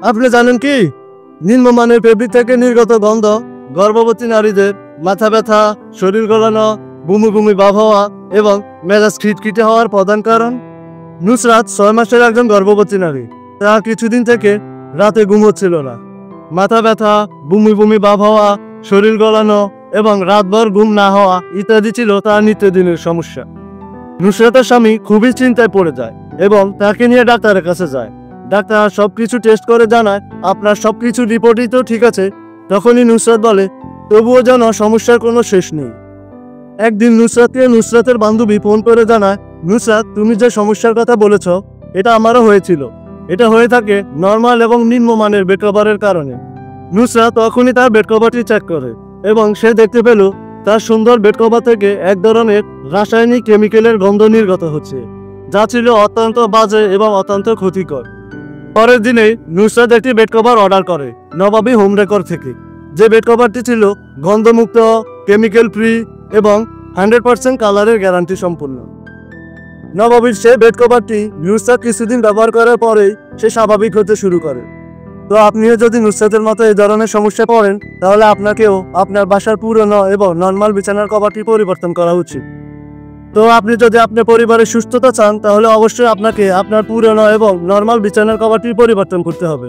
আপনি জানেন কি, নিম্নমানের ফেব্রিক থেকে নির্গত গন্ধ গর্ভবতী নারীদের মাথা ব্যথা, শরীর গলানো, বমি বমি ভাব হওয়া এবং মেজাজ খিটখিটে হওয়ার প্রধান কারণ? নুসরাত 6 মাসের একজন গর্ভবতী নারী। তা কিছুদিন থেকে রাতে ঘুম হচ্ছিল না। মাথা ব্যথা, বমি বমি ভাব হওয়া, শরীর গলানো এবং রাতভর ঘুম না হওয়া ইত্যাদি ছিল তার নিত্যদিনের সমস্যা। নুসরাতের স্বামী খুবই চিন্তায় পড়ে যায় এবং তাকে নিয়ে ডাক্তারের কাছে যায়। ডাক্তার সবকিছু টেস্ট করে জানায় আপনার সবকিছু রিপোর্টই তো ঠিক আছে। তখনই নুসরাত বলে তবুও যেন সমস্যার কোনো শেষ নেই। একদিন নুসরাতকে নুসরাতের বান্ধবী ফোন করে জানায়, নুসরাত, তুমি যে সমস্যার কথা বলেছ এটা আমারও হয়েছিল। এটা হয়ে থাকে নর্মাল এবং নিম্নমানের বেড কভারের কারণে। নুসরাত তখনই তার বেড কভারটি চেক করে এবং সে দেখতে পেল তার সুন্দর বেড কভার থেকে এক ধরনের রাসায়নিক কেমিক্যালের গন্ধ নির্গত হচ্ছে, যা ছিল অত্যন্ত বাজে এবং অত্যন্ত ক্ষতিকর। পরের দিনে নুসরাত একটি বেড কভার অর্ডার করে নবাবী হোম ডেকর থেকে। যে বেড কভারটি ছিল গন্ধমুক্ত, কেমিক্যাল ফ্রি এবং 100% কালারের গ্যারান্টি সম্পূর্ণ। নবাবীর সে বেড কভারটি নুসরাত কিছুদিন ব্যবহার করার পরেই সে স্বাভাবিক হতে শুরু করে। তো আপনিও যদি নুসরাতের মতো এই ধরনের সমস্যা পড়েন, তাহলে আপনাকেও আপনার বাসার পুরনো এবং নর্মাল বিছানার কভারটি পরিবর্তন করা উচিত। তো আপনি যদি আপনার পরিবারের সুস্থতা চান, তাহলে অবশ্যই আপনাকে আপনার পুরনো এবং নর্মাল বিছানার কভারটি পরিবর্তন করতে হবে।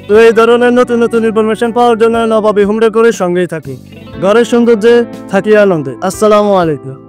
তো এই ধরনের নতুন নতুন ইনফরমেশন পাওয়ার জন্য নবাবী হোম ডেকরের সঙ্গেই থাকি। ঘরের সৌন্দর্যে থাকি আনন্দে। আসসালামু আলাইকুম।